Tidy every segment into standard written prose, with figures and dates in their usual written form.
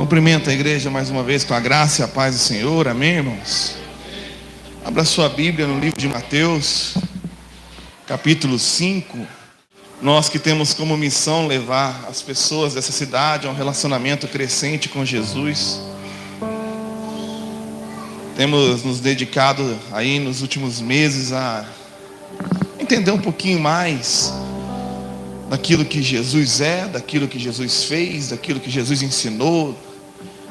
Cumprimento a igreja mais uma vez com a graça e a paz do Senhor, amém, irmãos? Abra sua Bíblia no livro de Mateus, capítulo 5. Nós que temos como missão levar as pessoas dessa cidade a um relacionamento crescente com Jesus. Temos nos dedicado aí nos últimos meses a entender um pouquinho mais daquilo que Jesus é, daquilo que Jesus fez, daquilo que Jesus ensinou,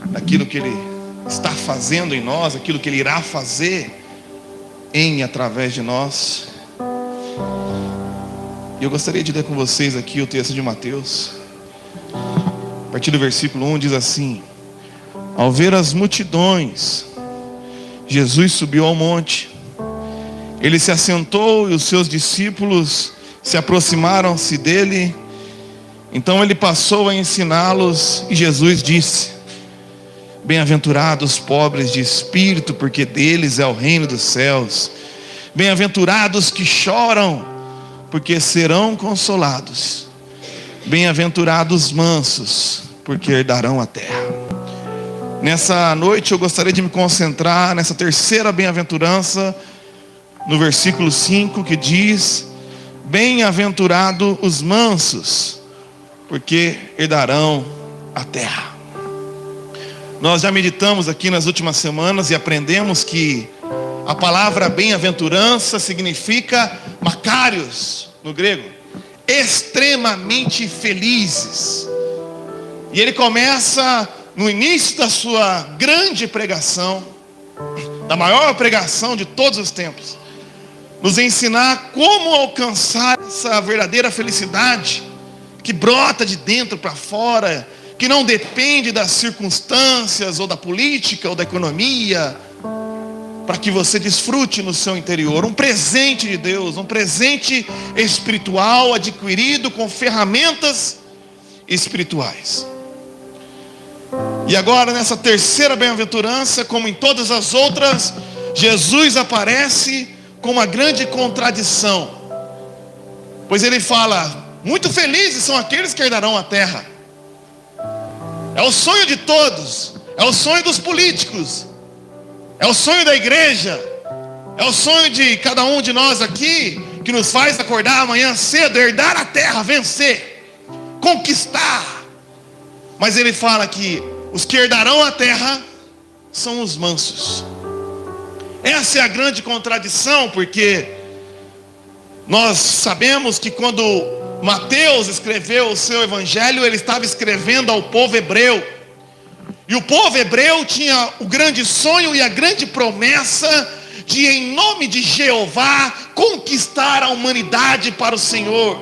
daquilo que Ele está fazendo em nós, daquilo que Ele irá fazer em e através de nós. E eu gostaria de ler com vocês aqui o texto de Mateus. A partir do versículo 1 diz assim: Ao ver as multidões, Jesus subiu ao monte. Ele se assentou e os seus discípulos se aproximaram-se dele. Então ele passou a ensiná-los e Jesus disse: Bem-aventurados os pobres de espírito, porque deles é o reino dos céus. Bem-aventurados que choram, porque serão consolados. Bem-aventurados os mansos, porque herdarão a terra. Nessa noite eu gostaria de me concentrar nessa terceira bem-aventurança, no versículo 5, que diz: Bem-aventurados os mansos, porque herdarão a terra. Nós já meditamos aqui nas últimas semanas e aprendemos que a palavra bem-aventurança significa makarios, no grego, extremamente felizes. E ele começa no início da sua grande pregação, da maior pregação de todos os tempos, nos ensinar como alcançar essa verdadeira felicidade que brota de dentro para fora, que não depende das circunstâncias ou da política ou da economia, para que você desfrute no seu interior um presente de Deus, um presente espiritual adquirido com ferramentas espirituais. E agora, nessa terceira bem-aventurança, como em todas as outras, Jesus aparece com uma grande contradição, pois ele fala: muito felizes são aqueles que herdarão a terra. É o sonho de todos, é o sonho dos políticos, é o sonho da igreja, é o sonho de cada um de nós aqui, que nos faz acordar amanhã cedo, herdar a terra, vencer, conquistar. Mas ele fala que os que herdarão a terra são os mansos. Essa é a grande contradição, porque nós sabemos que quando Mateus escreveu o seu evangelho, ele estava escrevendo ao povo hebreu. E o povo hebreu tinha o grande sonho e a grande promessa de, em nome de Jeová, conquistar a humanidade para o Senhor.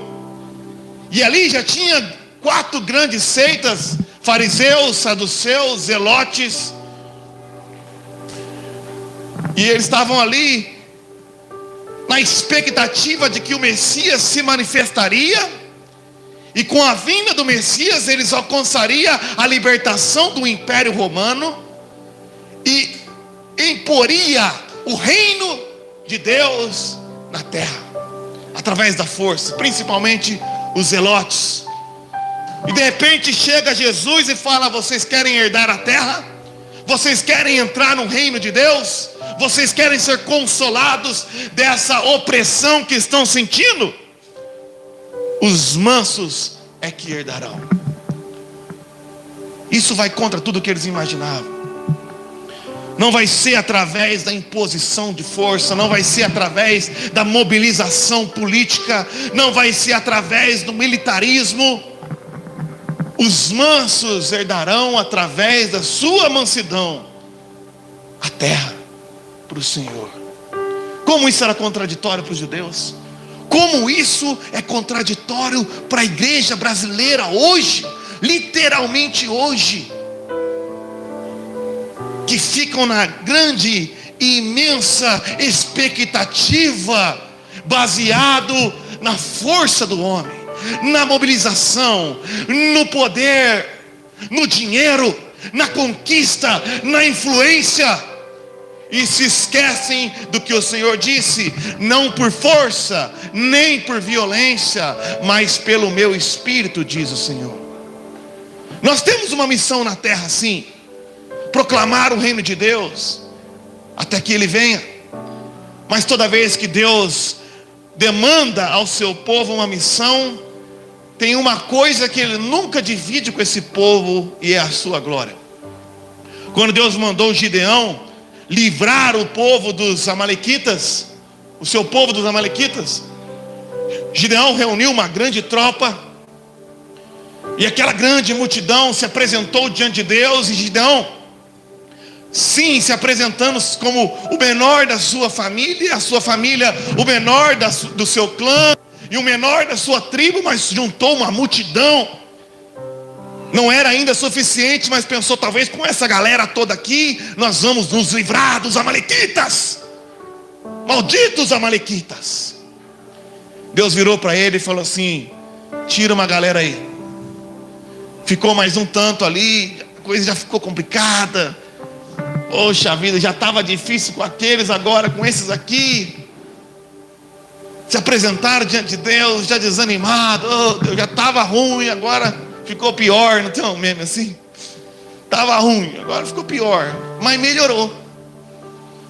E ali já tinha 4 grandes seitas: fariseus, saduceus, zelotes. E eles estavam ali na expectativa de que o Messias se manifestaria, e com a vinda do Messias eles alcançariam a libertação do Império Romano e imporia o reino de Deus na terra, através da força, principalmente os zelotes. E de repente chega Jesus e fala: vocês querem herdar a terra? Vocês querem entrar no reino de Deus? Vocês querem ser consolados dessa opressão que estão sentindo? Os mansos é que herdarão. Isso vai contra tudo que eles imaginavam. Não vai ser através da imposição de força, não vai ser através da mobilização política, não vai ser através do militarismo. Os mansos herdarão através da sua mansidão a terra para o Senhor. Como isso era contraditório para os judeus? Como isso é contraditório para a igreja brasileira hoje, literalmente hoje, que ficam na grande e imensa expectativa, baseado na força do homem, na mobilização, no poder, no dinheiro, na conquista, na influência, e se esquecem do que o Senhor disse: não por força, nem por violência, mas pelo meu Espírito, diz o Senhor. Nós temos uma missão na terra, sim: proclamar o reino de Deus até que Ele venha. Mas toda vez que Deus demanda ao seu povo uma missão, tem uma coisa que Ele nunca divide com esse povo, e é a sua glória. Quando Deus mandou Gideão livrar o povo dos amalequitas, o seu povo dos amalequitas, Gideão reuniu uma grande tropa, e aquela grande multidão se apresentou diante de Deus. E Gideão, sim, se apresentando como o menor da sua família, a sua família o menor do seu clã, e o menor da sua tribo, mas juntou uma multidão. Não era ainda suficiente, mas pensou: talvez com essa galera toda aqui, nós vamos nos livrar dos amalequitas. Malditos amalequitas. Deus virou para ele e falou assim: tira uma galera aí. Ficou mais um tanto ali, a coisa já ficou complicada. Poxa vida, já estava difícil com aqueles, agora com esses aqui. Se apresentaram diante de Deus, já desanimado. Oh, Deus, já estava ruim, agora ficou pior. Não tem um meme assim? Estava ruim, agora ficou pior, mas melhorou.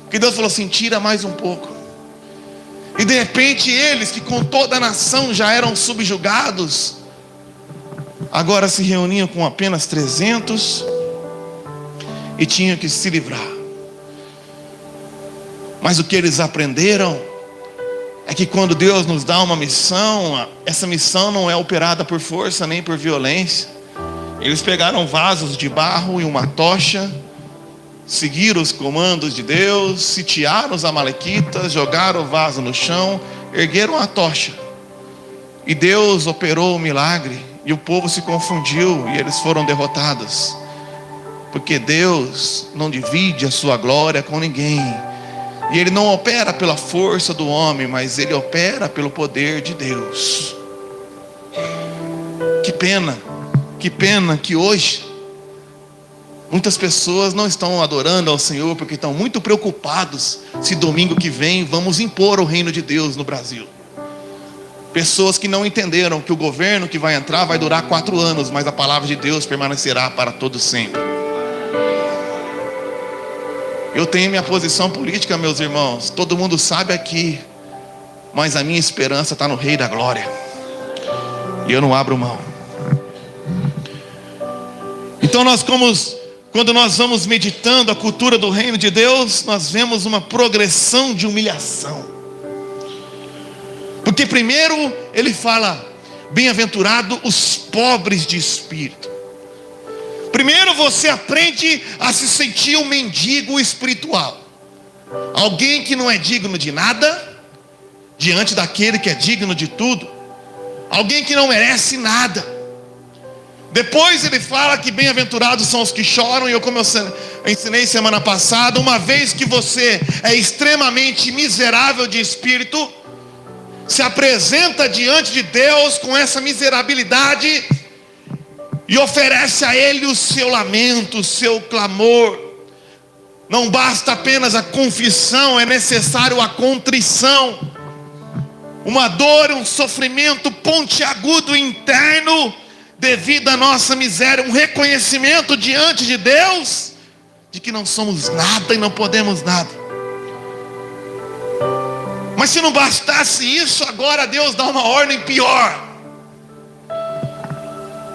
Porque Deus falou assim: tira mais um pouco. E de repente eles, que com toda a nação já eram subjugados, agora se reuniam com apenas 300 e tinham que se livrar. Mas o que eles aprenderam é que quando Deus nos dá uma missão, essa missão não é operada por força nem por violência. Eles pegaram vasos de barro e uma tocha, seguiram os comandos de Deus, sitiaram os amalequitas, jogaram o vaso no chão, ergueram a tocha, e Deus operou o milagre, e o povo se confundiu, e eles foram derrotados. Porque Deus não divide a sua glória com ninguém, e Ele não opera pela força do homem, mas Ele opera pelo poder de Deus. Que pena que hoje muitas pessoas não estão adorando ao Senhor, porque estão muito preocupados se domingo que vem vamos impor o reino de Deus no Brasil. Pessoas que não entenderam que o governo que vai entrar vai durar 4 anos, mas a palavra de Deus permanecerá para todo sempre. Eu tenho minha posição política, meus irmãos, todo mundo sabe aqui, mas a minha esperança está no Rei da Glória, e eu não abro mão. Então quando nós vamos meditando a cultura do reino de Deus, nós vemos uma progressão de humilhação. Porque primeiro ele fala: bem-aventurado os pobres de espírito. Primeiro você aprende a se sentir um mendigo espiritual, alguém que não é digno de nada diante daquele que é digno de tudo, alguém que não merece nada. Depois ele fala que bem-aventurados são os que choram. E como eu ensinei semana passada, uma vez que você é extremamente miserável de espírito, se apresenta diante de Deus com essa miserabilidade e oferece a Ele o seu lamento, o seu clamor. Não basta apenas a confissão, é necessário a contrição. Uma dor, um sofrimento pontiagudo interno devido à nossa miséria, um reconhecimento diante de Deus de que não somos nada e não podemos nada. Mas se não bastasse isso, agora Deus dá uma ordem pior.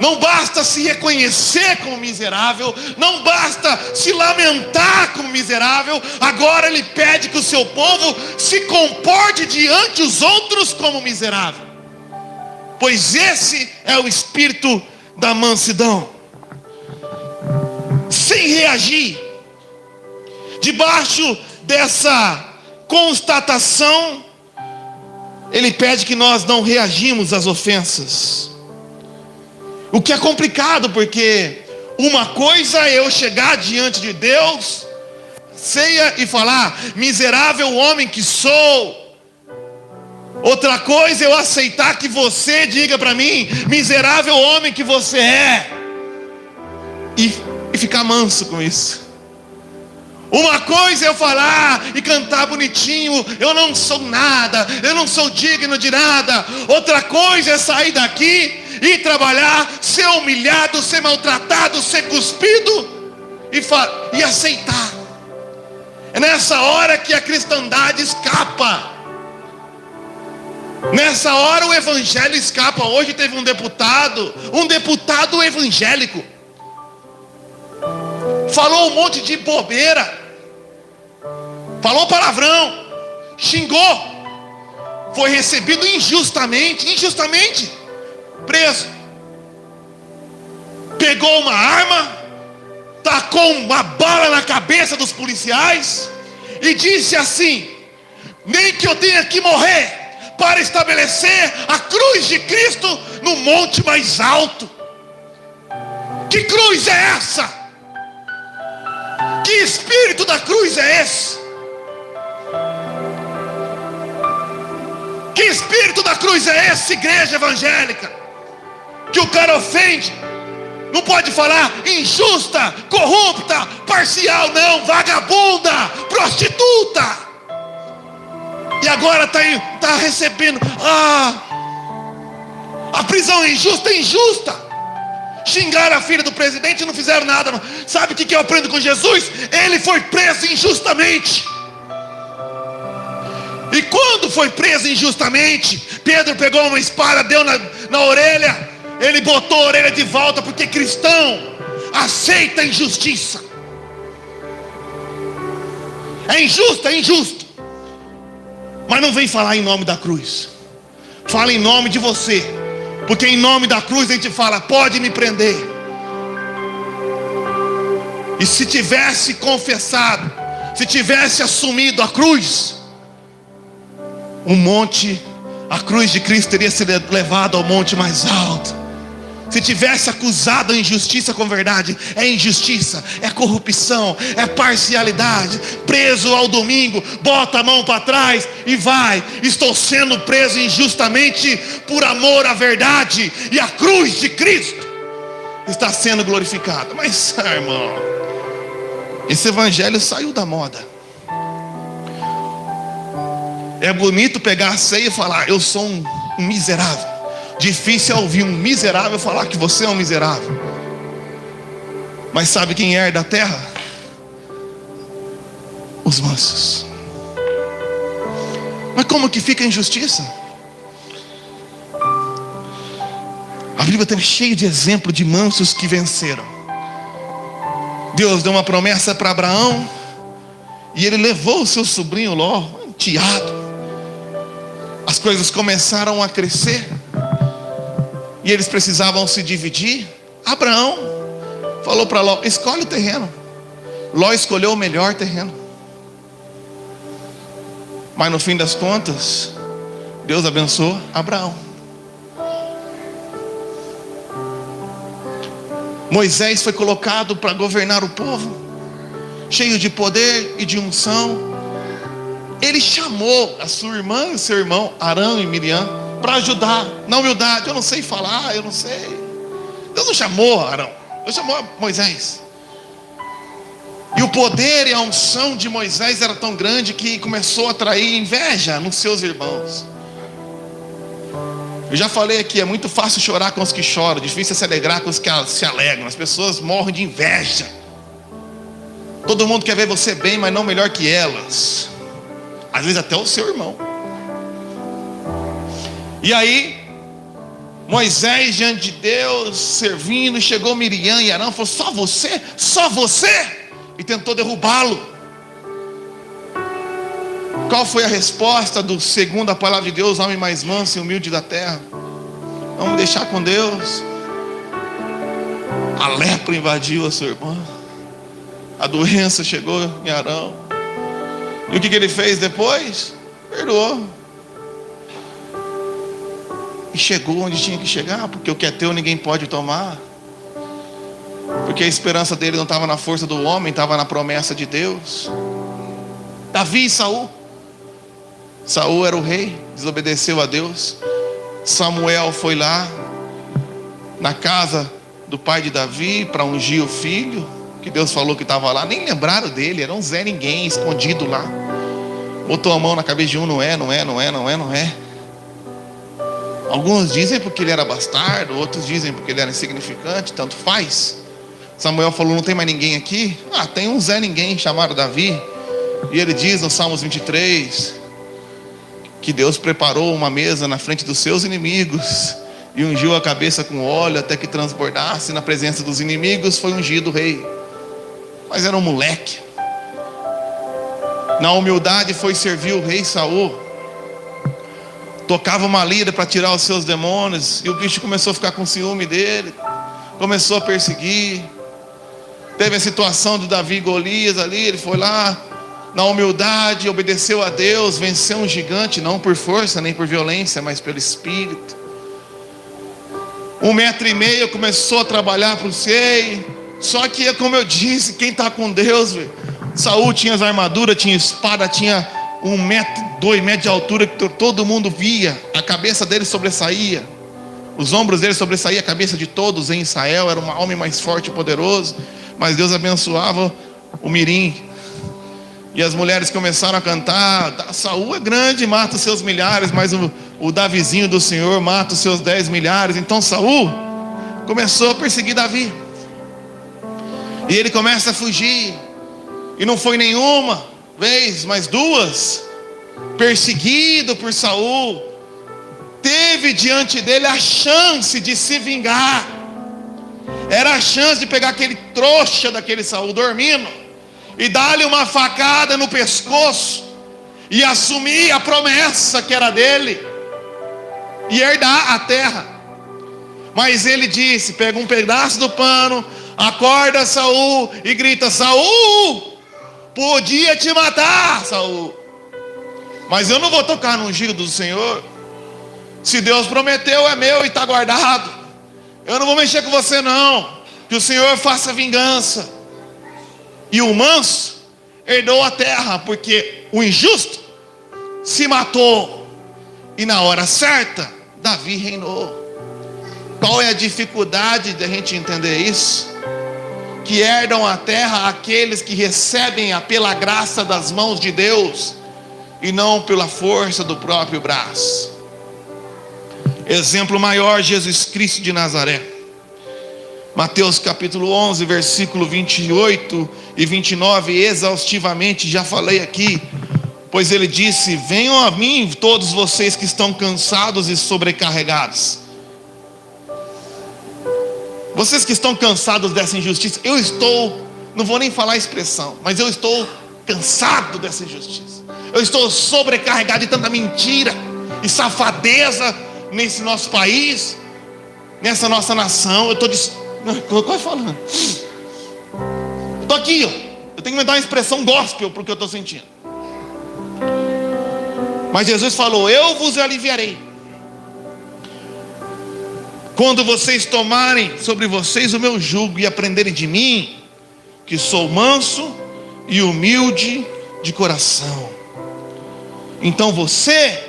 Não basta se reconhecer como miserável, não basta se lamentar como miserável, agora Ele pede que o seu povo se comporte diante dos outros como miserável. Pois esse é o espírito da mansidão. Sem reagir, debaixo dessa constatação, Ele pede que nós não reagimos às ofensas. O que é complicado, porque uma coisa é eu chegar diante de Deus, ceia, e falar: miserável homem que sou. Outra coisa é eu aceitar que você diga para mim: miserável homem que você é, e ficar manso com isso. Uma coisa é eu falar e cantar bonitinho: eu não sou nada, eu não sou digno de nada. Outra coisa é sair daqui ir trabalhar, ser humilhado, ser maltratado, ser cuspido e aceitar. É nessa hora que a cristandade escapa. Nessa hora o evangelho escapa. Hoje teve um deputado evangélico, falou um monte de bobeira, falou palavrão, xingou, foi recebido injustamente, preso. Pegou uma arma, tacou uma bala na cabeça dos policiais e disse assim: nem que eu tenha que morrer para estabelecer a cruz de Cristo no monte mais alto. Que cruz é essa? Que espírito da cruz é esse? Que espírito da cruz é esse, igreja evangélica? Que o cara ofende, não pode falar injusta, corrupta, parcial, não, vagabunda, prostituta. E agora está recebendo, a prisão é injusta. Xingaram a filha do presidente e não fizeram nada. Sabe o que eu aprendo com Jesus? Ele foi preso injustamente. E quando foi preso injustamente, Pedro pegou uma espada, deu na orelha. Ele botou a orelha de volta, porque cristão aceita a injustiça. É injusto. Mas não vem falar em nome da cruz. Fala em nome de você. Porque em nome da cruz a gente fala: pode me prender. E se tivesse confessado, se tivesse assumido a cruz, a cruz de Cristo teria sido levada ao monte mais alto. Se tivesse acusado a injustiça com verdade, é injustiça, é corrupção, é parcialidade. Preso ao domingo, bota a mão para trás e vai: estou sendo preso injustamente por amor à verdade, e a cruz de Cristo está sendo glorificada. Mas, irmão, esse evangelho saiu da moda. É bonito pegar a ceia e falar: eu sou um miserável. Difícil é ouvir um miserável falar que você é um miserável. Mas sabe quem herda a terra? Os mansos. Mas como que fica a injustiça? A Bíblia está cheia de exemplos de mansos que venceram. Deus deu uma promessa para Abraão, e ele levou o seu sobrinho Ló, enteado. As coisas começaram a crescer, e eles precisavam se dividir. Abraão falou para Ló: escolhe o terreno. Ló escolheu o melhor terreno. Mas no fim das contas, Deus abençoou Abraão. Moisés foi colocado para governar o povo, cheio de poder e de unção. Ele chamou a sua irmã e o seu irmão, Arão e Miriam, para ajudar na humildade. Eu não sei falar, eu não sei. Deus não chamou Arão, Deus chamou Moisés. E o poder e a unção de Moisés era tão grande que começou a atrair inveja nos seus irmãos. Eu já falei aqui, é muito fácil chorar com os que choram, difícil é se alegrar com os que se alegram. As pessoas morrem de inveja. Todo mundo quer ver você bem, mas não melhor que elas. Às vezes até o seu irmão. E aí, Moisés diante de Deus, servindo, chegou Miriam e Arão, falou: só você? Só você? E tentou derrubá-lo. Qual foi a resposta do segundo a palavra de Deus, homem mais manso e humilde da terra? Vamos deixar com Deus. A lepra invadiu a sua irmã, a doença chegou em Arão. E o que ele fez depois? Perdoou. E chegou onde tinha que chegar, porque o que é teu ninguém pode tomar. Porque a esperança dele não estava na força do homem, estava na promessa de Deus. Davi e Saul. Saul era o rei, desobedeceu a Deus. Samuel foi lá na casa do pai de Davi para ungir o filho, que Deus falou que estava lá. Nem lembraram dele, era um Zé Ninguém escondido lá. Botou a mão na cabeça de um: não é. Alguns dizem porque ele era bastardo, outros dizem porque ele era insignificante, tanto faz. Samuel falou, não tem mais ninguém aqui? Tem um Zé Ninguém chamado Davi. E ele diz no Salmos 23, que Deus preparou uma mesa na frente dos seus inimigos, e ungiu a cabeça com óleo até que transbordasse na presença dos inimigos, foi ungido o rei. Mas era um moleque. Na humildade foi servir o rei Saul. Tocava uma lira para tirar os seus demônios, e o bicho começou a ficar com ciúme dele, começou a perseguir. Teve a situação do Davi e Golias ali, ele foi lá, na humildade, obedeceu a Deus, venceu um gigante, não por força, nem por violência, mas pelo Espírito. 1,5 metro, começou a trabalhar para o rei. Só que, como eu disse, quem está com Deus, Saul tinha as armaduras, tinha espada, tinha 1 metro, 2 metros de altura, que todo mundo via, a cabeça dele sobressaía, os ombros dele sobressaía a cabeça de todos em Israel, era um homem mais forte e poderoso. Mas Deus abençoava o mirim, e as mulheres começaram a cantar, Saul é grande, mata os seus milhares, mas o Davizinho do Senhor mata os seus 10 milhares. Então Saul começou a perseguir Davi, e ele começa a fugir, e não foi nenhuma vez, mas 2, perseguido por Saul, teve diante dele a chance de se vingar. Era a chance de pegar aquele trouxa daquele Saul dormindo e dar-lhe uma facada no pescoço e assumir a promessa que era dele e herdar a terra. Mas ele disse, pega um pedaço do pano, acorda Saul e grita, Saul, podia te matar, Saul, mas eu não vou tocar no ungido do Senhor. Se Deus prometeu, é meu e está guardado. Eu não vou mexer com você não, que o Senhor faça vingança. E o manso herdou a terra, porque o injusto se matou, e na hora certa Davi reinou. Qual é a dificuldade de a gente entender isso? Que herdam a terra aqueles que recebem pela graça das mãos de Deus, e não pela força do próprio braço. Exemplo maior, Jesus Cristo de Nazaré. Mateus capítulo 11, versículo 28 e 29, exaustivamente já falei aqui. Pois ele disse, venham a mim todos vocês que estão cansados e sobrecarregados. Vocês que estão cansados dessa injustiça, eu estou, não vou nem falar a expressão, mas eu estou cansado dessa injustiça. Eu estou sobrecarregado de tanta mentira e safadeza nesse nosso país, nessa nossa nação. Eu estou quase falando. Eu estou aqui, ó. Eu tenho que me dar uma expressão gospel para o que eu estou sentindo. Mas Jesus falou, eu vos aliviarei quando vocês tomarem sobre vocês o meu jugo e aprenderem de mim, que sou manso e humilde de coração. Então você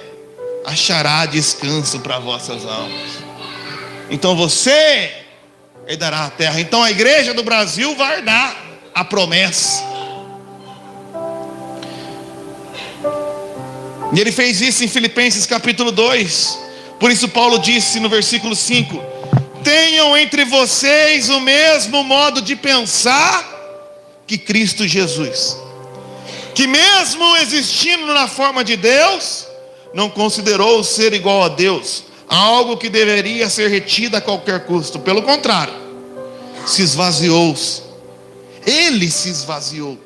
achará descanso para vossas almas. Então você herdará a terra. Então a igreja do Brasil vai herdar a promessa. E ele fez isso em Filipenses capítulo 2. Por isso Paulo disse no versículo 5: tenham entre vocês o mesmo modo de pensar que Cristo Jesus, que mesmo existindo na forma de Deus, não considerou ser igual a Deus algo que deveria ser retido a qualquer custo. Pelo contrário, se esvaziou. Ele se esvaziou,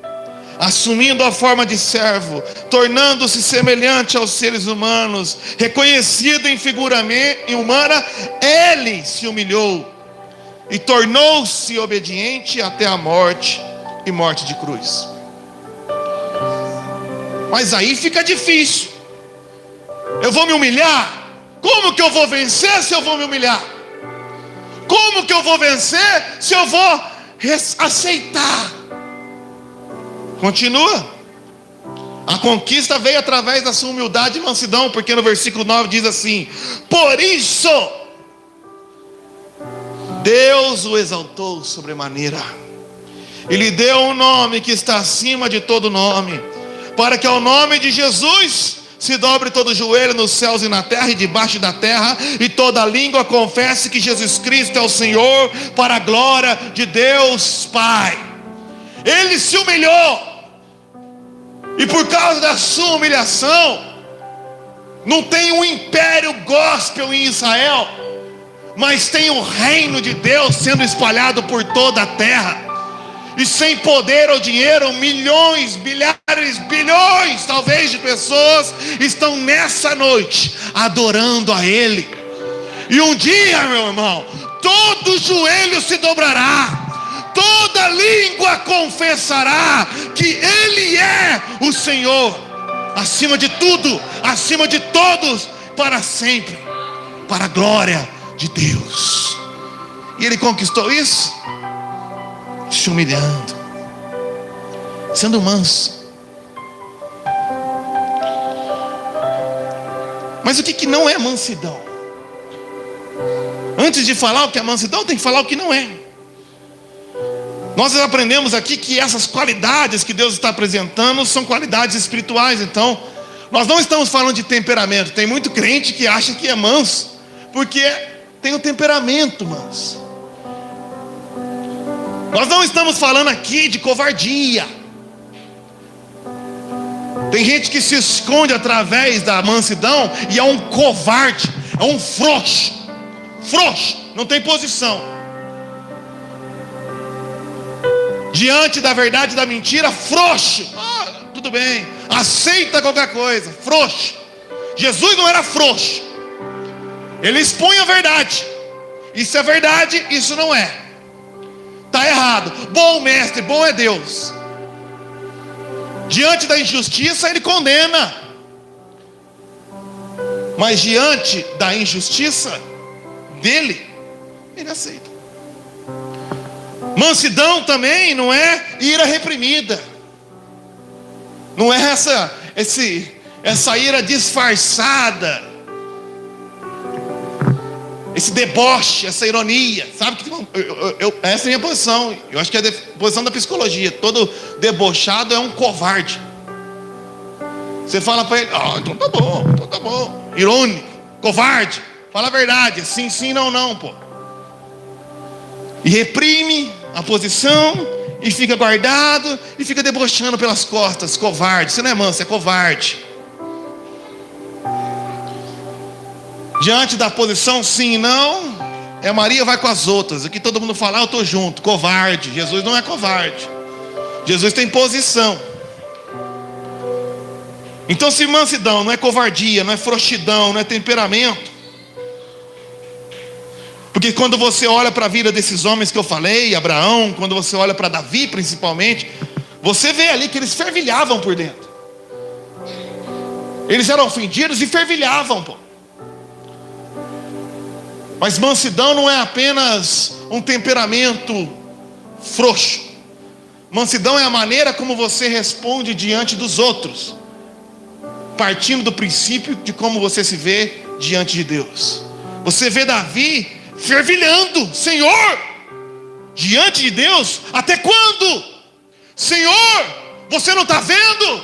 assumindo a forma de servo, tornando-se semelhante aos seres humanos, reconhecido em figura humana, ele se humilhou e tornou-se obediente até a morte, e morte de cruz. Mas aí fica difícil. Eu vou me humilhar? Como que eu vou vencer se eu vou me humilhar? Como que eu vou vencer se eu vou aceitar? Continua. A conquista veio através da sua humildade e mansidão, porque no versículo 9 diz assim: por isso Deus o exaltou sobremaneira e lhe deu um nome que está acima de todo nome, para que ao nome de Jesus se dobre todo joelho nos céus e na terra e debaixo da terra, e toda língua confesse que Jesus Cristo é o Senhor, para a glória de Deus Pai. Ele se humilhou, e por causa da sua humilhação, não tem um império gospel em Israel, mas tem o reino de Deus sendo espalhado por toda a terra. E sem poder ou dinheiro, milhões, milhares, bilhões talvez de pessoas estão nessa noite adorando a Ele. E um dia, meu irmão, todo joelho se dobrará, toda língua confessará que Ele é o Senhor, acima de tudo, acima de todos, para sempre, para a glória de Deus. E Ele conquistou isso se humilhando, sendo manso. Mas o que não é mansidão? Antes de falar o que é mansidão, tem que falar o que não é. Nós aprendemos aqui que essas qualidades que Deus está apresentando são qualidades espirituais. Então, nós não estamos falando de temperamento. Tem muito crente que acha que é manso porque tem um temperamento manso. Nós não estamos falando aqui de covardia. Tem gente que se esconde através da mansidão e é um covarde, é um frouxo. Frouxo, não tem posição. Diante da verdade e da mentira, frouxo. Tudo bem, aceita qualquer coisa, frouxo. Jesus não era frouxo. Ele expõe a verdade. Isso é verdade, isso não é. Está errado. Bom mestre, bom é Deus. Diante da injustiça Ele condena, mas diante da injustiça dele, Ele aceita. Mansidão também não é ira reprimida. Não é essa ira disfarçada, esse deboche, essa ironia. Sabe que essa é a minha posição. Eu acho que é a posição da psicologia. Todo debochado é um covarde. Você fala para ele: então tá bom. Irônico, covarde. Fala a verdade, sim, sim, não, não, pô. E reprime a posição e fica guardado e fica debochando pelas costas. Covarde. Você não é manso, é covarde. Diante da posição sim e não, é Maria vai com as outras. Aqui todo mundo fala: eu estou junto. Covarde. Jesus não é covarde. Jesus tem posição. Então, se mansidão não é covardia, não é frouxidão, não é temperamento. Porque quando você olha para a vida desses homens que eu falei, Abraão, quando você olha para Davi principalmente, você vê ali que eles fervilhavam por dentro. Eles eram ofendidos e fervilhavam, pô. Mas mansidão não é apenas um temperamento frouxo. Mansidão é a maneira como você responde diante dos outros, partindo do princípio de como você se vê diante de Deus. Você vê Davi fervilhando: Senhor, diante de Deus, até quando? Senhor, você não está vendo?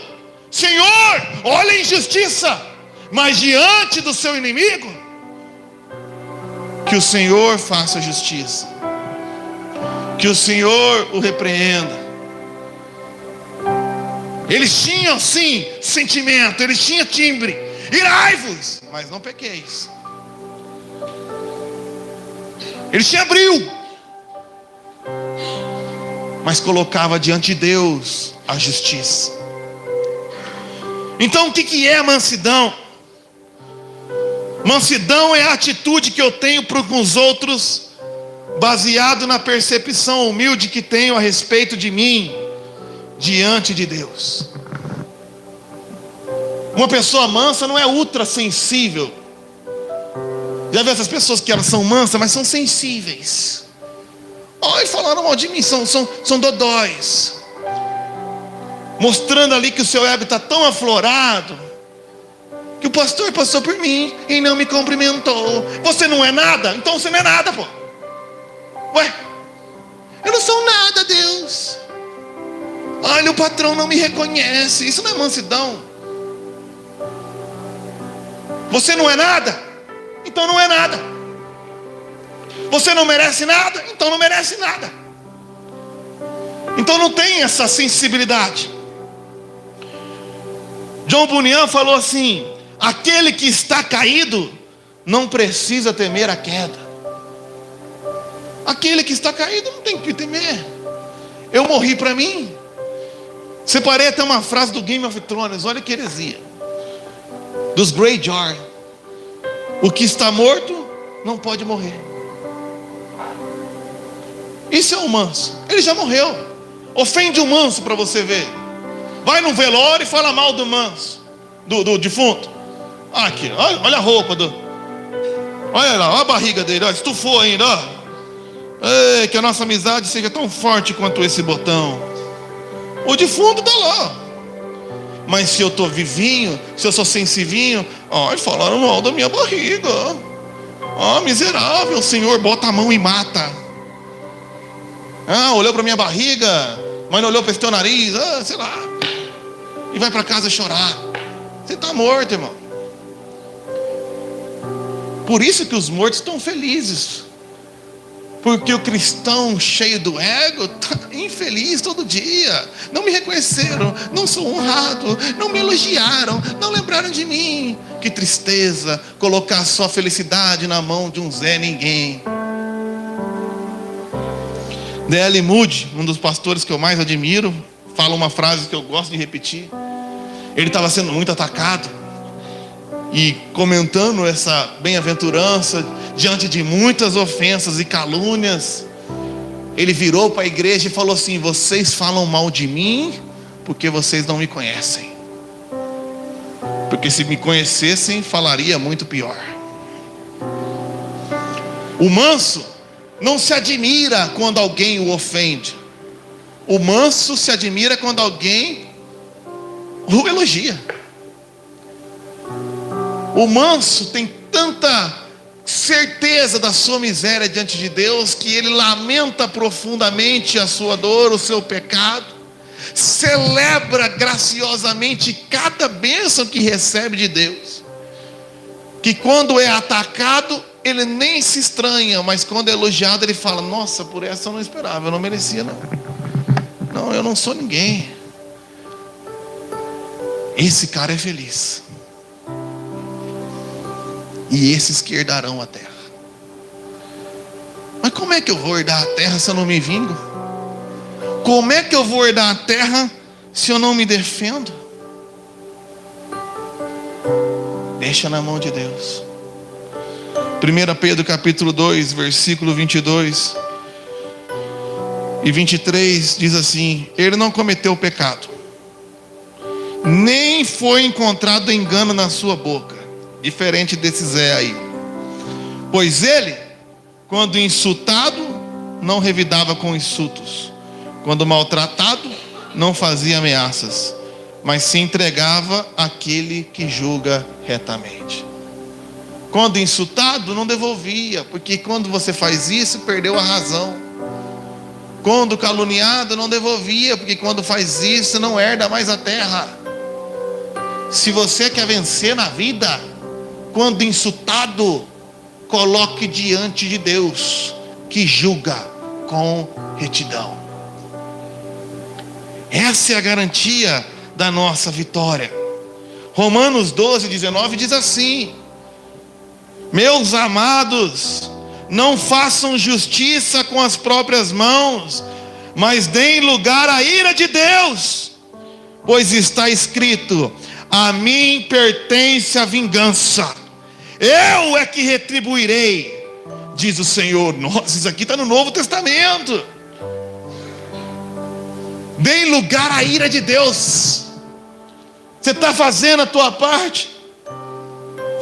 Senhor, olha a injustiça. Mas diante do seu inimigo, que o Senhor faça justiça, que o Senhor o repreenda. Eles tinham sim sentimento, eles tinham timbre: irai-vos, mas não pequeis. Eles tinham brio, mas colocava diante de Deus a justiça. Então o que é mansidão? Mansidão é a atitude que eu tenho para com os outros, baseado na percepção humilde que tenho a respeito de mim diante de Deus. Uma pessoa mansa não é ultra sensível. Já viu essas pessoas que elas são mansas, mas são sensíveis? Ai, falaram mal de mim, são dodóis, mostrando ali que o seu ego está tão aflorado, que o pastor passou por mim e não me cumprimentou. Você não é nada? Então você não é nada, pô. Ué, eu não sou nada, Deus. Olha, o patrão não me reconhece. Isso não é mansidão. Você não é nada, então não é nada. Você não merece nada, então não merece nada. Então não tem essa sensibilidade. John Bunyan falou assim: aquele que está caído não precisa temer a queda. Aquele que está caído não tem que temer. Eu morri para mim. Separei até uma frase do Game of Thrones. Olha que heresia. Dos Greyjoy: o que está morto não pode morrer. Isso é um manso. Ele já morreu. Ofende o manso para você ver. Vai no velório e fala mal do manso, do defunto. Aqui, olha a roupa do. Olha lá, olha a barriga dele, ó, estufou ainda, ó. Ei, que a nossa amizade seja tão forte quanto esse botão. O defunto está lá. Mas se eu estou vivinho, se eu sou sensivinho, ó, falaram mal da minha barriga. Ó, miserável, o Senhor bota a mão e mata. Olhou para minha barriga, mas não olhou para esse teu nariz, sei lá. E vai para casa chorar. Você está morto, irmão. Por isso que os mortos estão felizes. Porque o cristão cheio do ego está infeliz todo dia. Não me reconheceram, não sou honrado, não me elogiaram, não lembraram de mim. Que tristeza colocar sua felicidade na mão de um Zé Ninguém. D.L. Moody, um dos pastores que eu mais admiro, fala uma frase que eu gosto de repetir. Ele estava sendo muito atacado e comentando essa bem-aventurança diante de muitas ofensas e calúnias. Ele virou para a igreja e falou assim: vocês falam mal de mim porque vocês não me conhecem. Porque se me conhecessem, falaria muito pior. O manso não se admira quando alguém o ofende. O manso se admira quando alguém o elogia. O manso tem tanta certeza da sua miséria diante de Deus que ele lamenta profundamente a sua dor, o seu pecado, celebra graciosamente cada bênção que recebe de Deus, que quando é atacado ele nem se estranha, mas quando é elogiado ele fala: nossa, por essa eu não esperava, eu não merecia não, eu não sou ninguém. Esse cara é feliz. E esses que herdarão a terra. Mas como é que eu vou herdar a terra se eu não me vingo? Como é que eu vou herdar a terra se eu não me defendo? Deixa na mão de Deus. 1 Pedro capítulo 2, versículo 22 e 23 diz assim: ele não cometeu pecado, nem foi encontrado engano na sua boca. Diferente desse Zé aí. Pois ele, quando insultado, não revidava com insultos. Quando maltratado, não fazia ameaças, mas se entregava àquele que julga retamente. Quando insultado, não devolvia, porque quando você faz isso, perdeu a razão. Quando caluniado, não devolvia, porque quando faz isso, não herda mais a terra. Se você quer vencer na vida, quando insultado, coloque diante de Deus, que julga com retidão. Essa é a garantia da nossa vitória. Romanos 12, 19 diz assim: meus amados, não façam justiça com as próprias mãos, mas deem lugar à ira de Deus, pois está escrito: a mim pertence a vingança, eu é que retribuirei, diz o Senhor. Nossa, isso aqui está no Novo Testamento. Deem lugar à ira de Deus. Você está fazendo a tua parte?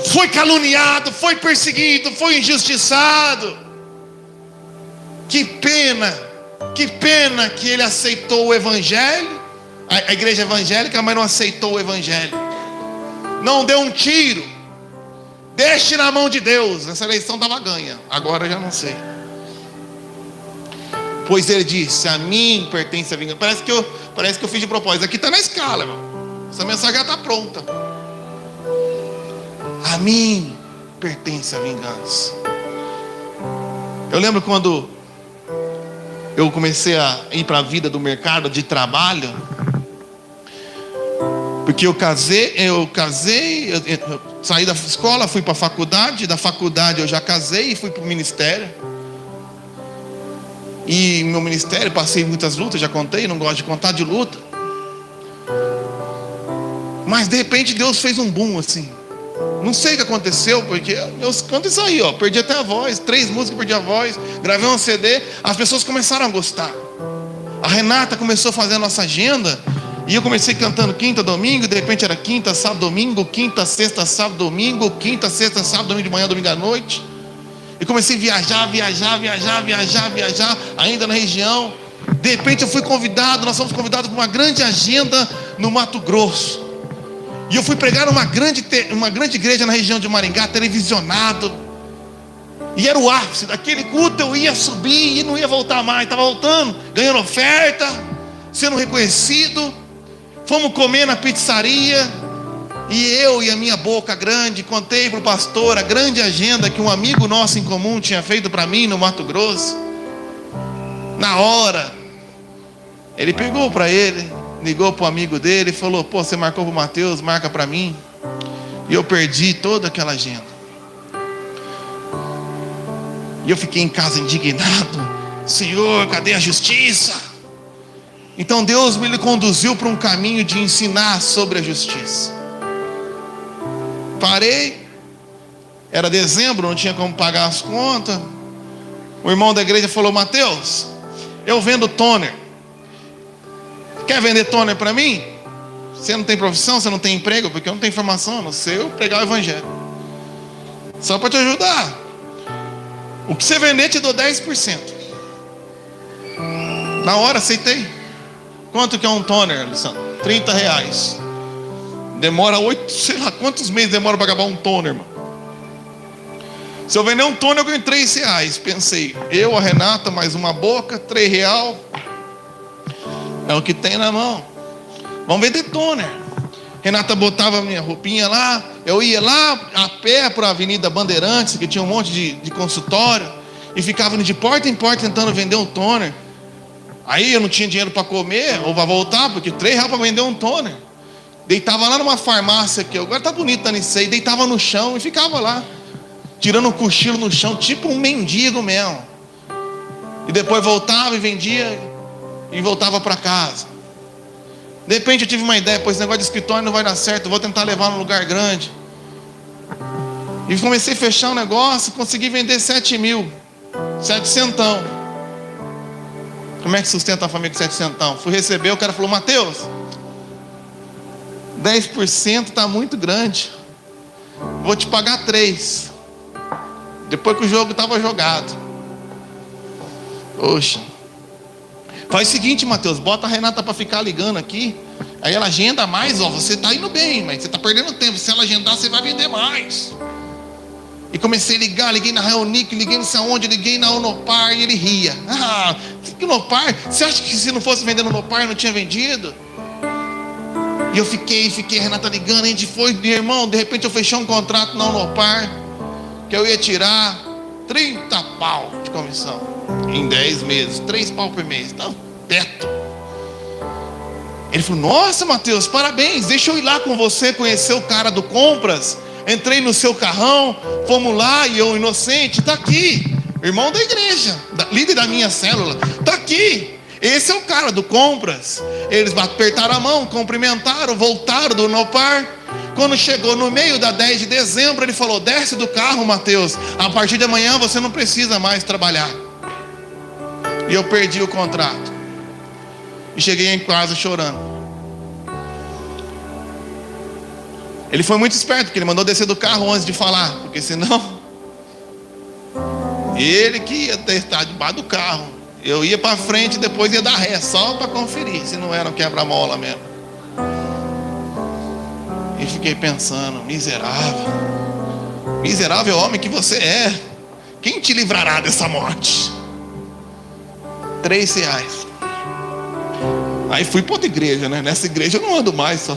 Foi caluniado, foi perseguido, foi injustiçado. Que pena que ele aceitou o Evangelho, a igreja evangélica, mas não aceitou o Evangelho. Não deu um tiro. Deixe na mão de Deus. Essa eleição estava ganha, agora eu já não sei. Pois ele disse: a mim pertence a vingança. Parece que eu fiz de propósito. Aqui está na escala, irmão. Essa mensagem já está pronta. A mim pertence a vingança. Eu lembro quando eu comecei a ir para a vida do mercado de trabalho, porque eu saí da escola, fui para a faculdade, da faculdade eu já casei e fui para o ministério. E no meu ministério passei muitas lutas, já contei, não gosto de contar de luta. Mas de repente Deus fez um boom assim. Não sei o que aconteceu, porque eu canto isso aí, perdi até a voz, 3 músicas perdi a voz, gravei um CD, as pessoas começaram a gostar. A Renata começou a fazer a nossa agenda, e eu comecei cantando quinta, domingo, de repente era quinta, sábado, domingo, quinta, sexta, sábado, domingo, quinta, sexta, sábado, domingo de manhã, domingo à noite. E comecei a viajar, ainda na região. De repente eu fui convidado, nós fomos convidados para uma grande agenda no Mato Grosso. E eu fui pregar numa grande igreja na região de Maringá, televisionado. E era o ápice daquele culto, eu ia subir e não ia voltar mais. Estava voltando, ganhando oferta, sendo reconhecido. Fomos comer na pizzaria. E eu e a minha boca grande, contei para o pastor a grande agenda que um amigo nosso em comum tinha feito para mim no Mato Grosso. Na hora, ele pegou para ele, ligou para o amigo dele e falou: pô, você marcou para o Mateus, marca para mim. E eu perdi toda aquela agenda. E eu fiquei em casa indignado: Senhor, cadê a justiça? Então Deus me conduziu para um caminho de ensinar sobre a justiça. Parei, era dezembro, não tinha como pagar as contas. O irmão da igreja falou: Mateus, eu vendo toner. Quer vender toner para mim? Você não tem profissão, você não tem emprego, porque eu não tenho formação, não sei eu pregar o evangelho. Só para te ajudar. O que você vender, te dou 10%. Na hora, aceitei. Quanto que é um toner, Alessandro? R$30. Demora 8, sei lá quantos meses demora para acabar um toner, irmão. Se eu vender um toner, eu ganho R$3. Pensei, eu, a Renata, mais uma boca, R$3. É o que tem na mão. Vamos vender toner. Renata botava minha roupinha lá. Eu ia lá a pé para a Avenida Bandeirantes, que tinha um monte de consultório, e ficava indo de porta em porta tentando vender um toner. Aí eu não tinha dinheiro para comer ou para voltar, porque R$3 para vender um toner. Deitava lá numa farmácia, que agora tá bonito, tá nisso aí. Deitava no chão e ficava lá, tirando um cochilo no chão, tipo um mendigo mesmo. E depois voltava e vendia e voltava para casa. De repente eu tive uma ideia: pois esse negócio de escritório não vai dar certo, eu vou tentar levar num lugar grande. E comecei a fechar o negócio, consegui vender 7 mil, 700. Como é que sustenta a família com 700? Fui receber, o cara falou: Mateus, 10% está muito grande, vou te pagar 3. Depois que o jogo estava jogado. Poxa, faz o seguinte, Mateus, bota a Renata para ficar ligando aqui. Aí ela agenda mais, você está indo bem, mas você está perdendo tempo. Se ela agendar, você vai vender mais. E comecei a ligar, liguei na Reunic, liguei não sei aonde, liguei na Unopar, e ele ria. Ah, que Unopar? Você acha que se não fosse vender no Unopar eu não tinha vendido? E eu fiquei, a Renata ligando, a gente foi, meu irmão, de repente eu fechei um contrato na Unopar, que eu ia tirar 30 pau de comissão, em 10 meses, 3 pau por mês, tá teto. Ele falou: nossa, Mateus, parabéns, deixa eu ir lá com você, conhecer o cara do compras. Entrei no seu carrão, fomos lá, e eu, inocente, tá aqui, irmão da igreja, líder da minha célula, tá aqui. Esse é o cara do compras. Eles apertaram a mão, cumprimentaram, voltaram do Unopar. Quando chegou no meio da 10 de dezembro, ele falou: desce do carro, Mateus, a partir de amanhã você não precisa mais trabalhar. E eu perdi o contrato. E cheguei em casa chorando. Ele foi muito esperto, porque ele mandou descer do carro antes de falar, porque senão ele que ia estar debaixo do carro. Eu ia para frente e depois ia dar ré, só para conferir se não era um quebra-mola mesmo. E fiquei pensando: miserável homem que você é, quem te livrará dessa morte? R$3. Aí fui para outra igreja, né? Nessa igreja eu não ando mais, só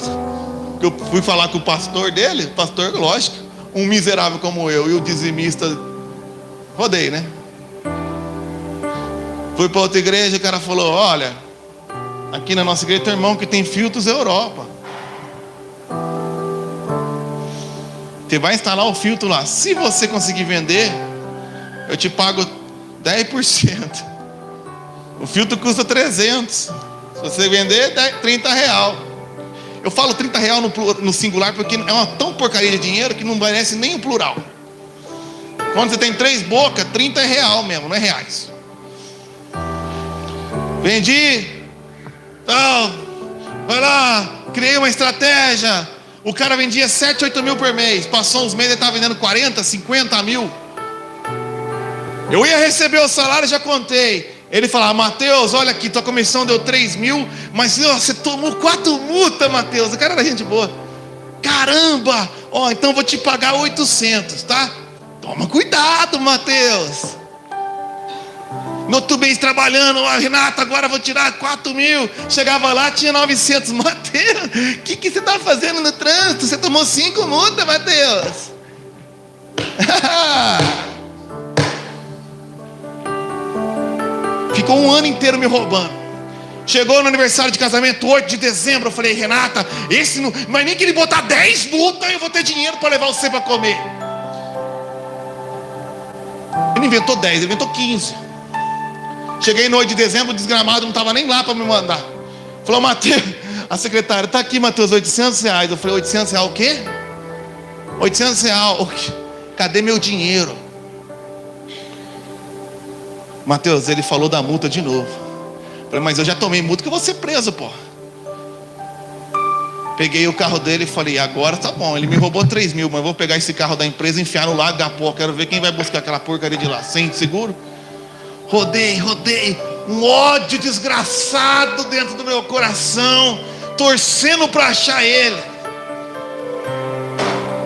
eu fui falar com o pastor dele. Pastor, lógico, um miserável como eu e o dizimista. Rodei, né? Fui para outra igreja, o cara falou: olha, aqui na nossa igreja tem um irmão que tem filtros Europa. Você vai instalar o filtro lá. Se você conseguir vender, eu te pago 10%. O filtro custa 300. Se você vender, R$30. Eu falo R$30 no singular porque é uma tão porcaria de dinheiro que não merece nem o plural. Quando você tem 3 bocas, 30 é real mesmo, não é reais. Vendi. Então, vai lá, criei uma estratégia. O cara vendia 7, 8 mil por mês. Passou uns meses, ele estava vendendo 40, 50 mil. Eu ia receber o salário, já contei. Ele falava: Mateus, olha aqui, tua comissão deu 3 mil, mas você tomou 4 multas, Mateus. O cara era gente boa. Caramba, então vou te pagar 800, tá? Toma cuidado, Mateus. No outro mês trabalhando, Renata, agora vou tirar 4 mil. Chegava lá, tinha 900. Mateus, o que você está fazendo no trânsito? Você tomou 5 multas, Mateus. Ficou um ano inteiro me roubando. Chegou no aniversário de casamento, 8 de dezembro. Eu falei: Renata, esse não vai nem que ele botar 10 multas, eu vou ter dinheiro para levar você para comer. Ele inventou 10, ele inventou 15. Cheguei no 8 de dezembro, o desgramado não estava nem lá para me mandar. Falou: Mateus, a secretária, está aqui, Mateus, R$800. Eu falei: R$800 o quê? R$800. Cadê meu dinheiro? Mateus, ele falou da multa de novo. Eu falei: mas eu já tomei multa que eu vou ser preso, pô. Peguei o carro dele e falei: agora tá bom, ele me roubou 3 mil, mas eu vou pegar esse carro da empresa e enfiar no lago da porra. Quero ver quem vai buscar aquela porcaria de lá, sem seguro. Rodei, um ódio desgraçado dentro do meu coração, torcendo para achar ele.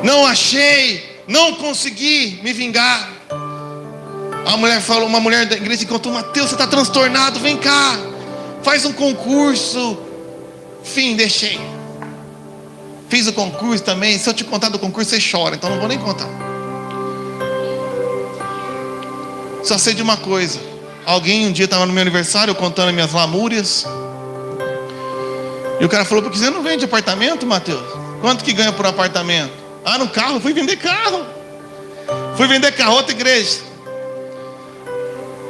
Não achei, não consegui me vingar. A mulher falou, uma mulher da igreja contou: Mateus, você está transtornado, vem cá, faz um concurso. Fim, deixei. Fiz o concurso também. Se eu te contar do concurso, você chora, então não vou nem contar. Só sei de uma coisa: alguém um dia estava no meu aniversário, eu contando as minhas lamúrias, e o cara falou: por que você não vende apartamento, Mateus? Quanto que ganha por apartamento? Ah, no carro. Fui vender carro, outra igreja.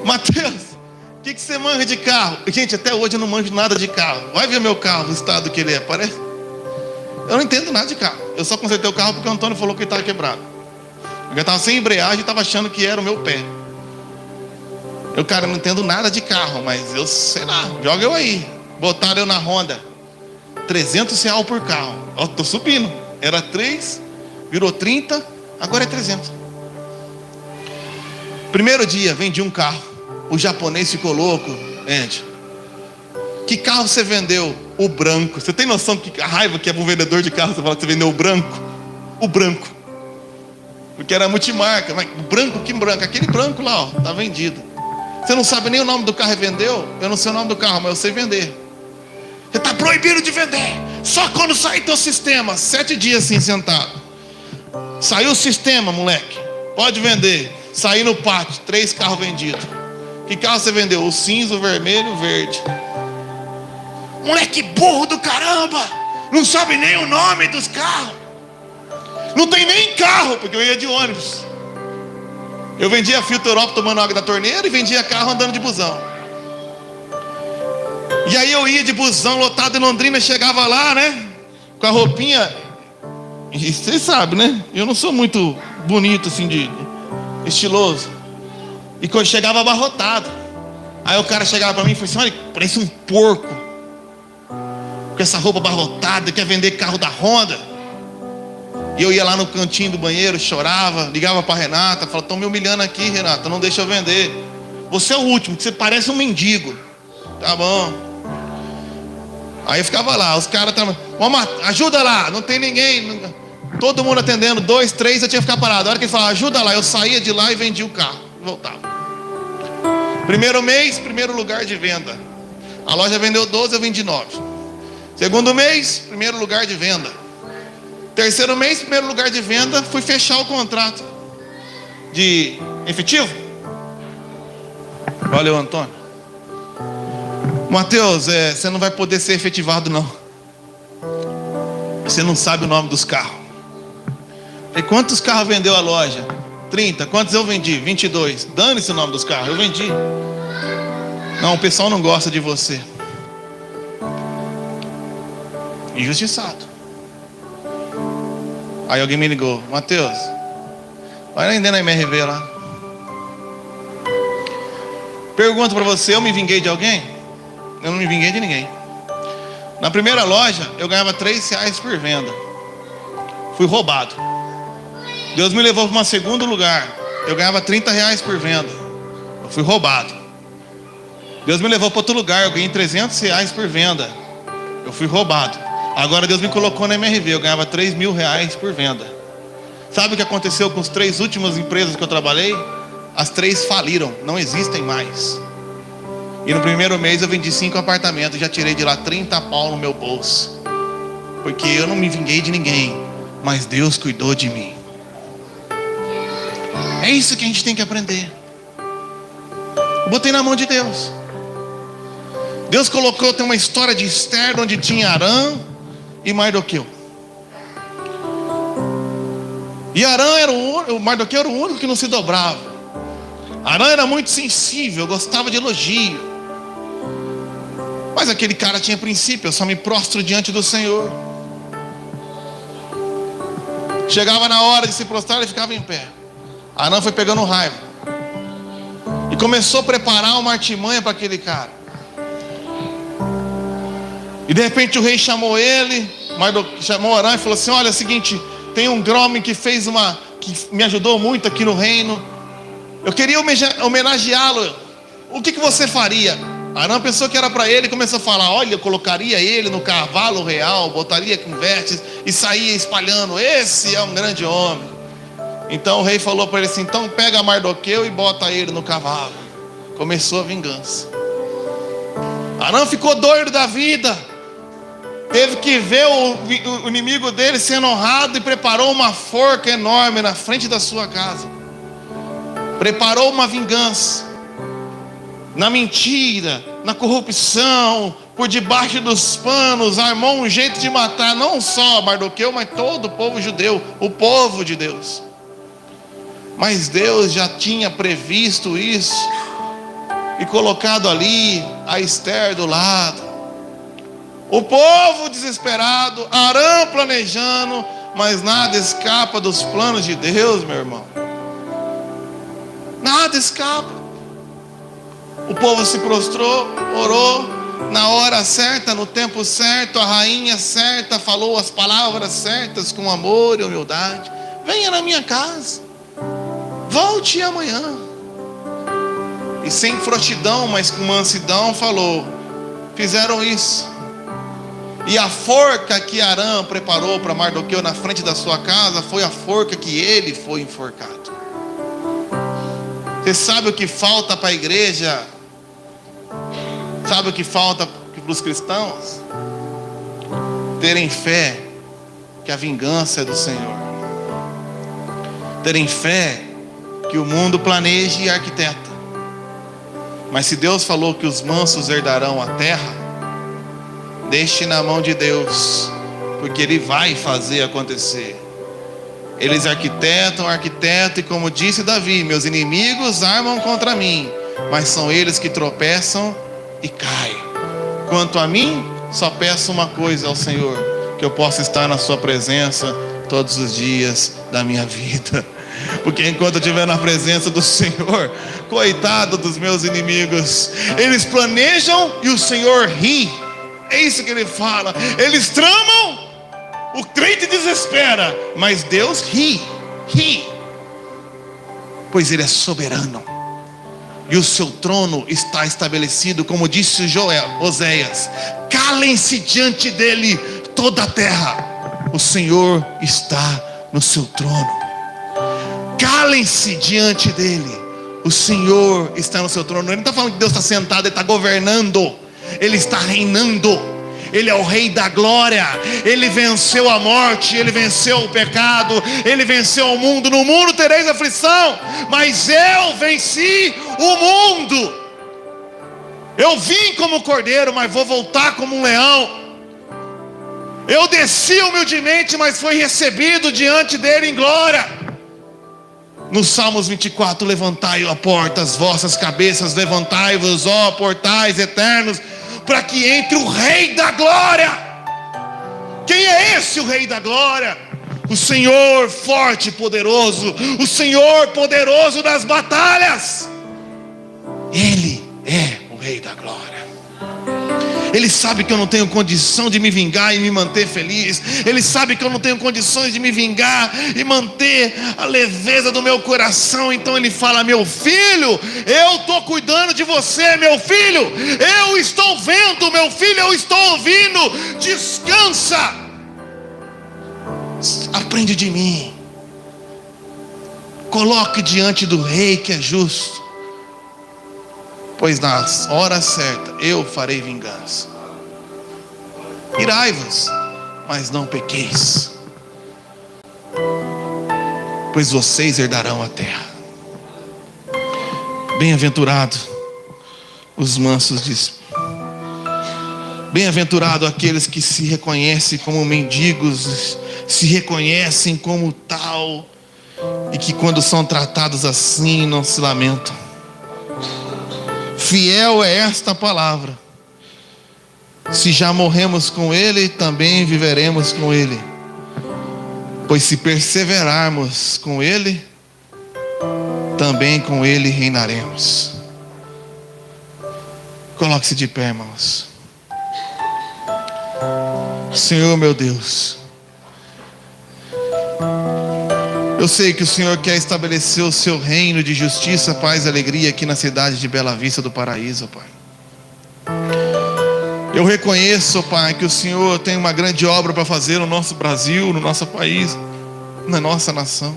Mateus, o que você manja de carro? Gente, até hoje eu não manjo nada de carro. Vai ver meu carro, o estado que ele é, parece. Eu não entendo nada de carro. Eu só consertei o carro porque o Antônio falou que ele estava quebrado. Eu estava sem embreagem e estava achando que era o meu pé. Eu, cara, não entendo nada de carro, mas eu sei lá, joga eu aí. Botaram eu na Honda, R$300 por carro. Ó, tô subindo. Era 3, virou 30, agora é 300. Primeiro dia, vendi um carro. O japonês ficou louco. Gente, que carro você vendeu? O branco. Você tem noção que a raiva que é para um vendedor de carro? Você fala que você vendeu o branco? O branco. Porque era multimarca. Mas branco, que branco? Aquele branco lá, ó, tá vendido. Você não sabe nem o nome do carro e vendeu? Eu não sei o nome do carro, mas eu sei vender. Você está proibido de vender. Só quando sair teu sistema. 7 dias assim sentado. Saiu o sistema, moleque. Pode vender. Saí no pátio, 3 carros vendidos. Que carro você vendeu? O cinza, o vermelho e o verde. Moleque burro do caramba. Não sabe nem o nome dos carros. Não tem nem carro, porque eu ia de ônibus. Eu vendia filtro Europa tomando água da torneira e vendia carro andando de busão. E aí eu ia de busão lotado em Londrina, chegava lá, né? Com a roupinha. E vocês sabem, né? Eu não sou muito bonito assim, de estiloso. E quando chegava abarrotado. Aí o cara chegava pra mim e falou assim: olha, parece um porco. Com essa roupa abarrotada, quer vender carro da Honda. E eu ia lá no cantinho do banheiro, chorava, ligava pra Renata, falava: estão me humilhando aqui, Renata, não deixa eu vender. Você é o último, que você parece um mendigo. Tá bom. Aí eu ficava lá, os caras estavam: ajuda lá, não tem ninguém. Todo mundo atendendo, 2, 3, eu tinha que ficar parado. A hora que ele falava: ajuda lá, eu saía de lá e vendia o carro, voltava. Primeiro mês, primeiro lugar de venda. A loja vendeu 12, eu vendi 9. Segundo mês, primeiro lugar de venda. Terceiro mês, primeiro lugar de venda, fui fechar o contrato de efetivo. Valeu, Antônio. Mateus, você não vai poder ser efetivado não. Você não sabe o nome dos carros. E quantos carros vendeu a loja? 30. Quantos eu vendi? 22. Dane-se o nome dos carros, eu vendi. Não, o pessoal não gosta de você. Injustiçado. Aí alguém me ligou: Mateus, vai ainda na MRV lá. Pergunto para você, eu me vinguei de alguém? Eu não me vinguei de ninguém. Na primeira loja eu ganhava R$3 por venda. Fui roubado. Deus me levou para um segundo lugar. Eu ganhava R$30 por venda. Eu fui roubado. Deus me levou para outro lugar. Eu ganhei R$300 por venda. Eu fui roubado. Agora Deus me colocou na MRV. Eu ganhava R$3.000 por venda. Sabe o que aconteceu com as 3 últimas empresas que eu trabalhei? As 3 faliram. Não existem mais. E no primeiro mês eu vendi 5 apartamentos. Já tirei de lá 30 pau no meu bolso. Porque eu não me vinguei de ninguém, mas Deus cuidou de mim. É isso que a gente tem que aprender. Eu botei na mão de Deus. Deus colocou, tem uma história de Esther, onde tinha Arã e Mardoqueu. E Arã era o Mardoqueu era o único que não se dobrava. Arã era muito sensível, gostava de elogio. Mas aquele cara tinha princípio: eu só me prostro diante do Senhor. Chegava na hora de se prostrar, ele ficava em pé. Arã foi pegando raiva e começou a preparar uma artimanha para aquele cara. E de repente o rei chamou ele, chamou Arã e falou assim: olha, é o seguinte, tem um homem que que me ajudou muito aqui no reino. Eu queria homenageá-lo. O que você faria? Arã pensou que era para ele e começou a falar: olha, eu colocaria ele no cavalo real, botaria com vestes e saía espalhando. Esse é um grande homem. Então o rei falou para ele assim: então pega Mardoqueu e bota ele no cavalo. Começou a vingança. Arã ficou doido da vida. Teve que ver o inimigo dele sendo honrado e preparou uma forca enorme na frente da sua casa. Preparou uma vingança. Na mentira, na corrupção, por debaixo dos panos, armou um jeito de matar não só Mardoqueu, mas todo o povo judeu, o povo de Deus. Mas Deus já tinha previsto isso e colocado ali a Esther do lado. O povo desesperado, Arã planejando, mas nada escapa dos planos de Deus, meu irmão. Nada escapa. O povo se prostrou, orou, na hora certa, no tempo certo, a rainha certa falou as palavras certas, com amor e humildade: venha na minha casa, volte amanhã. E sem frouxidão, mas com mansidão falou. Fizeram isso. E a forca que Arã preparou para Mardoqueu na frente da sua casa foi a forca que ele foi enforcado. Você sabe o que falta para a igreja? Sabe o que falta para os cristãos? Terem fé que a vingança é do Senhor. Terem fé que o mundo planeja e arquiteta. Mas se Deus falou que os mansos herdarão a terra, deixe na mão de Deus, porque Ele vai fazer acontecer. Eles arquitetam, e como disse Davi: meus inimigos armam contra mim, mas são eles que tropeçam e caem. Quanto a mim, só peço uma coisa ao Senhor: que eu possa estar na sua presença todos os dias da minha vida. Porque enquanto eu estiver na presença do Senhor, coitado dos meus inimigos, eles planejam e o Senhor ri. É isso que ele fala. Eles tramam, o crente desespera, mas Deus ri. Pois Ele é soberano e o seu trono está estabelecido, como disse Oséias: calem-se diante dele toda a terra, o Senhor está no seu trono. Calem-se diante dele, o Senhor está no seu trono. Ele não está falando que Deus está sentado, Ele está governando, Ele está reinando. Ele é o Rei da glória. Ele venceu a morte, Ele venceu o pecado, Ele venceu o mundo. No mundo tereis aflição, mas eu venci o mundo. Eu vim como cordeiro, mas vou voltar como um leão. Eu desci humildemente, mas fui recebido diante dele em glória. No Salmos 24, levantai a porta, as vossas cabeças, levantai-vos, ó portais eternos, para que entre o Rei da glória. Quem é esse o Rei da glória? O Senhor forte e poderoso, o Senhor poderoso das batalhas. Ele é o Rei da glória. Ele sabe que eu não tenho condição de me vingar e me manter feliz. Ele sabe que eu não tenho condições de me vingar e manter a leveza do meu coração. Então Ele fala: meu filho, eu estou cuidando de você, meu filho. Eu estou vendo, meu filho, eu estou ouvindo. Descansa. Aprende de mim. Coloque diante do Rei que é justo, pois na hora certa eu farei vingança. Irai-vos, mas não pequeis, pois vocês herdarão a terra. Bem-aventurado os mansos de espírito. Bem-aventurado aqueles que se reconhecem como mendigos, se reconhecem como tal, e que quando são tratados assim não se lamentam. Fiel é esta palavra: se já morremos com Ele, também viveremos com Ele. Pois se perseverarmos com Ele, também com Ele reinaremos. Coloque-se de pé, irmãos. Senhor meu Deus, eu sei que o Senhor quer estabelecer o seu reino de justiça, paz e alegria aqui na cidade de Bela Vista do Paraíso, Pai. Eu reconheço, Pai, que o Senhor tem uma grande obra para fazer no nosso Brasil, no nosso país, na nossa nação.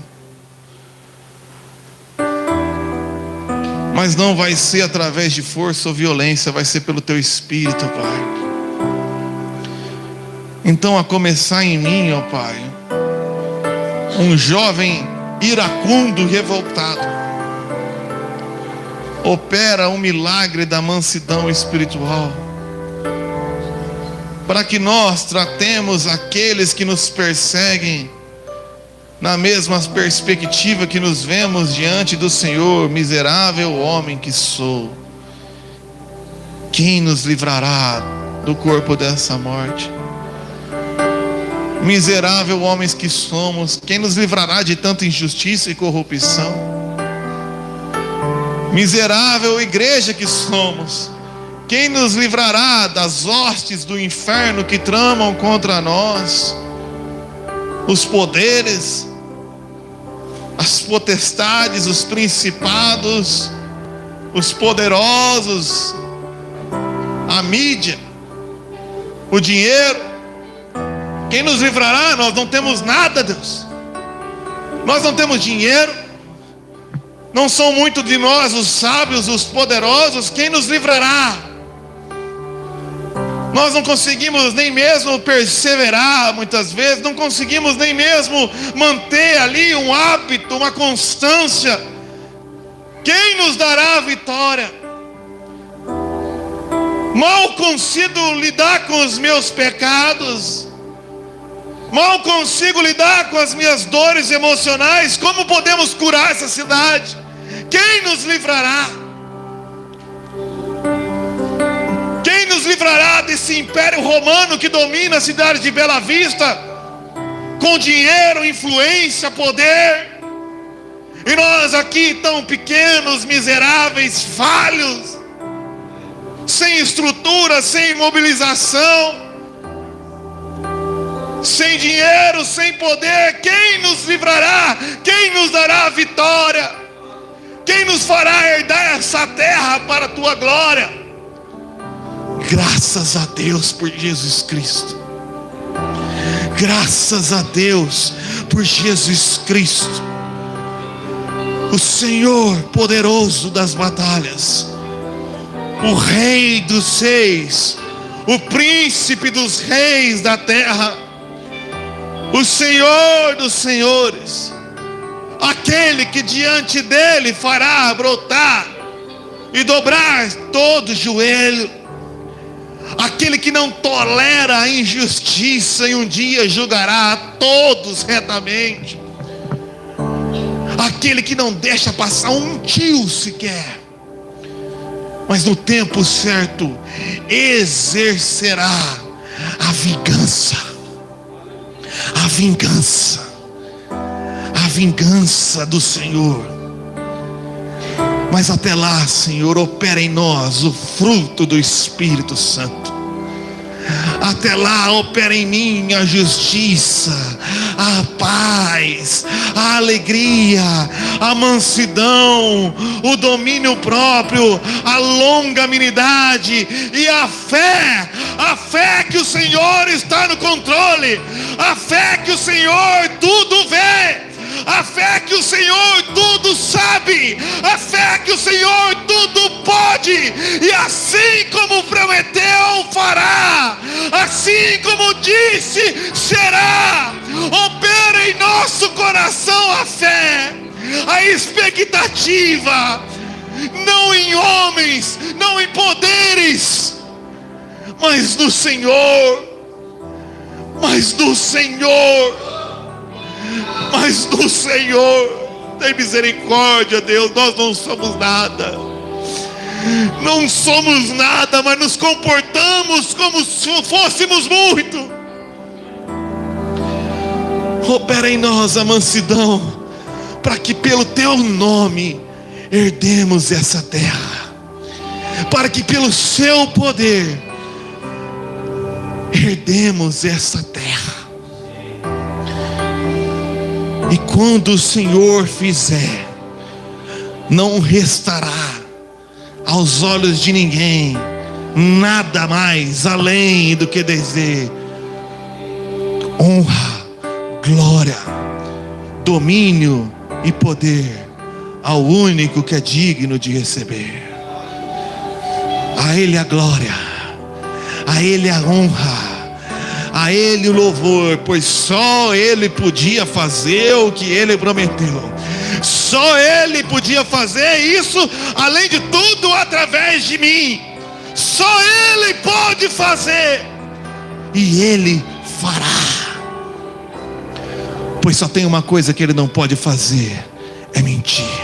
Mas não vai ser através de força ou violência, vai ser pelo Teu Espírito, Pai. Então, a começar em mim, ó Pai, um jovem iracundo, revoltado, opera um milagre da mansidão espiritual, para que nós tratemos aqueles que nos perseguem na mesma perspectiva que nos vemos diante do Senhor. Miserável homem que sou, quem nos livrará do corpo dessa morte? Miserável homens que somos, quem nos livrará de tanta injustiça e corrupção? Miserável igreja que somos, quem nos livrará das hostes do inferno que tramam contra nós? Os poderes, as potestades, os principados, os poderosos, a mídia, o dinheiro. Quem nos livrará? Nós não temos nada, Deus. Nós não temos dinheiro. Não são muitos de nós os sábios, os poderosos. Quem nos livrará? Nós não conseguimos nem mesmo perseverar muitas vezes. Não conseguimos nem mesmo manter ali um hábito, uma constância. Quem nos dará a vitória? Mal consigo lidar com os meus pecados. Mal consigo lidar com as minhas dores emocionais. Como podemos curar essa cidade? Quem nos livrará? Quem nos livrará desse império romano que domina a cidade de Bela Vista? Com dinheiro, influência, poder. E nós aqui tão pequenos, miseráveis, falhos, sem estrutura, sem mobilização, sem dinheiro, sem poder. Quem nos livrará? Quem nos dará a vitória? Quem nos fará herdar essa terra para a Tua glória? Graças a Deus por Jesus Cristo. Graças a Deus por Jesus Cristo, o Senhor poderoso das batalhas, o Rei dos Reis, o príncipe dos reis da terra, o Senhor dos senhores, aquele que diante dele fará brotar e dobrar todo joelho, aquele que não tolera a injustiça e um dia julgará a todos retamente, aquele que não deixa passar um tio sequer, mas no tempo certo exercerá a vingança, a vingança, a vingança do Senhor. Mas até lá, Senhor, opera em nós o fruto do Espírito Santo. Até lá, opera em mim a justiça, a paz, a alegria, a mansidão, o domínio próprio, a longanimidade e a fé que o Senhor está no controle, a fé que o Senhor tudo vê, a fé que o Senhor tudo sabe, a fé que o Senhor tudo pode, e assim como prometeu, fará, assim como disse, será. Opera em nosso coração a fé, a expectativa, não em homens, não em poderes, mas no Senhor, mas no Senhor. Mas do Senhor. Tem misericórdia, Deus. Nós não somos nada, não somos nada, mas nos comportamos como se fôssemos muito. Opera em nós a mansidão, para que pelo teu nome herdemos essa terra, para que pelo seu poder herdemos essa terra. E quando o Senhor fizer, não restará aos olhos de ninguém nada mais além do que dizer: honra, glória, domínio e poder ao único que é digno de receber. A Ele a glória, a Ele a honra, a Ele o louvor, pois só Ele podia fazer o que Ele prometeu. Só Ele podia fazer isso, além de tudo, através de mim. Só Ele pode fazer, e Ele fará. Pois só tem uma coisa que Ele não pode fazer: é mentir.